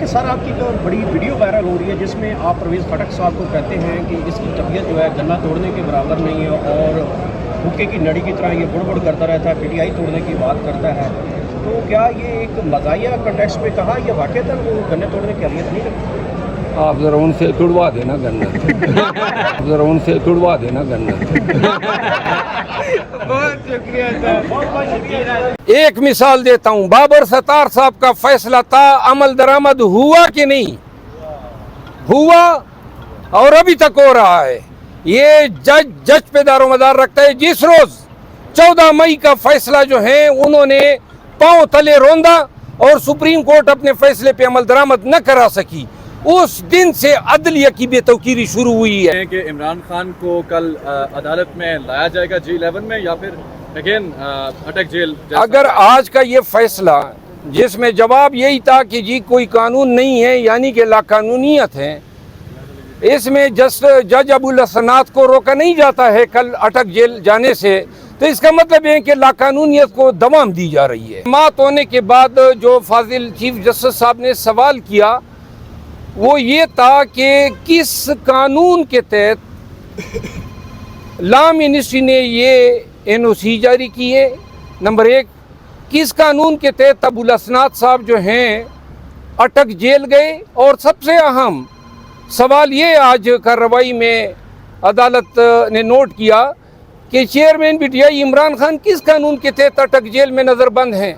سر آپ کی ایک بڑی ویڈیو وائرل ہو رہی ہے جس میں آپ پرویز خٹک صاحب کو کہتے ہیں کہ اس کی طبیعت جو ہے گلا توڑنے کے برابر نہیں ہے اور حکے کی نڑی کی طرح یہ بڑبڑ کرتا رہتا ہے، PTI توڑنے کی بات کرتا ہے، تو کیا یہ ایک مزاحیہ کنٹیکسٹ پہ کہا یا واقعتاً وہ گنے توڑنے کی اہمیت نہیں رکھتی؟ آپ ذرا ان سے تڑوا دینا گنا آپ ذرا ان سے تڑوا دینا گنا بہت شکریہ سر، بہت بہت شکریہ۔ ایک مثال دیتا ہوں، بابر ستار صاحب کا فیصلہ تھا، عمل درآمد ہوا کہ نہیں ہوا، اور ابھی تک ہو رہا ہے۔ یہ جج پہ دار و مدار رکھتا ہے۔ جس روز 14 مئی کا فیصلہ جو ہے انہوں نے پاؤں تلے روندا اور سپریم کورٹ اپنے فیصلے پہ عمل درآمد نہ کرا سکی، اس دن سے عدلیہ کی بے توقیری شروع ہوئی ہے۔ کہ عمران خان کو کل عدالت میں لایا جائے گا G11 میں، یا پھر اگین اٹک جیل؟ اگر آج کا یہ فیصلہ جس میں جواب یہی تھا کہ جی کوئی قانون نہیں ہے، یعنی کہ لا قانونیت ہے، اس میں جج ابو الحسنات کو روکا نہیں جاتا ہے کل اٹک جیل جانے سے، تو اس کا مطلب ہے کہ لا قانونیت کو دوام دی جا رہی ہے۔ سماعت ہونے کے بعد جو فاضل چیف جسٹس صاحب نے سوال کیا وہ یہ تھا کہ کس قانون کے تحت لا منسٹری نے یہ NOC جاری کی ہے، نمبر ایک، کس قانون کے تحت ابو الحسنات صاحب جو ہیں اٹک جیل گئے، اور سب سے اہم سوال یہ آج کارروائی میں عدالت نے نوٹ کیا کہ چیئرمین PTI عمران خان کس قانون کے تحت اٹک جیل میں نظر بند ہیں۔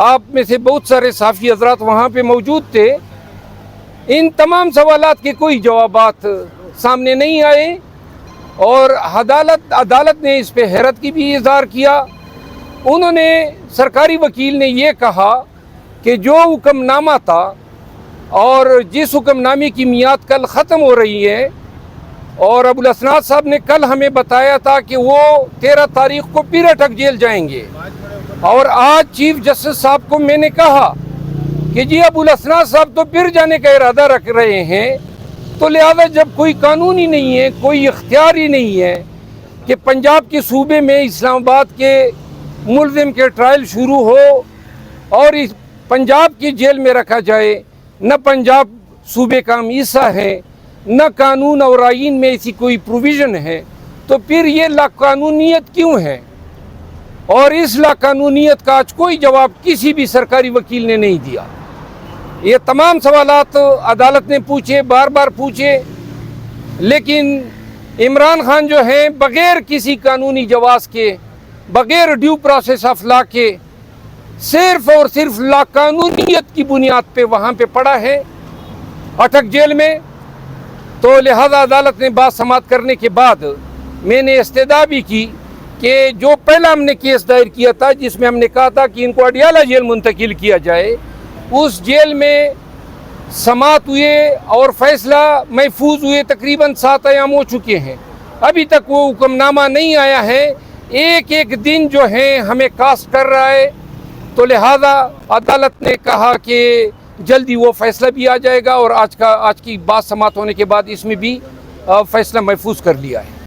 آپ میں سے بہت سارے صحافی حضرات وہاں پہ موجود تھے، ان تمام سوالات کے کوئی جوابات سامنے نہیں آئے، اور عدالت نے اس پہ حیرت کی بھی اظہار کیا۔ انہوں نے سرکاری وکیل نے یہ کہا کہ جو حکم نامہ تھا اور جس حکم نامے کی میعاد کل ختم ہو رہی ہے، اور ابو الحسنات صاحب نے کل ہمیں بتایا تھا کہ وہ 13 تاریخ کو پھر اٹک جیل جائیں گے، اور آج چیف جسٹس صاحب کو میں نے کہا کہ جی ابو الحسنات صاحب تو پھر جانے کا ارادہ رکھ رہے ہیں، تو لہذا جب کوئی قانون ہی نہیں ہے، کوئی اختیار ہی نہیں ہے کہ پنجاب کے صوبے میں اسلام آباد کے ملزم کے ٹرائل شروع ہو اور اس پنجاب کی جیل میں رکھا جائے، نہ پنجاب صوبے کا ہم حصہ ہے، نہ قانون اور آئین میں ایسی کوئی پروویژن ہے، تو پھر یہ لا قانونیت کیوں ہے؟ اور اس لا قانونیت کا آج کوئی جواب کسی بھی سرکاری وکیل نے نہیں دیا۔ یہ تمام سوالات عدالت نے پوچھے، بار بار پوچھے، لیکن عمران خان جو ہیں بغیر کسی قانونی جواز کے، بغیر ڈیو پروسیس آف لا کے، صرف اور صرف لا قانونیت کی بنیاد پہ وہاں پہ پڑا ہے اٹک جیل میں۔ تو لہذا عدالت نے بات سماعت کرنے کے بعد میں نے استدعا بھی کی کہ جو پہلا ہم نے کیس دائر کیا تھا جس میں ہم نے کہا تھا کہ ان کو اڈیالہ جیل منتقل کیا جائے، اس جیل میں سماعت ہوئے اور فیصلہ محفوظ ہوئے تقریباً 7 ایام ہو چکے ہیں، ابھی تک وہ حکم نامہ نہیں آیا ہے، ایک ایک دن جو ہے ہمیں کاسٹ کر رہا ہے۔ تو لہذا عدالت نے کہا کہ جلدی وہ فیصلہ بھی آ جائے گا، اور آج کی بات سماعت ہونے کے بعد اس میں بھی فیصلہ محفوظ کر لیا ہے۔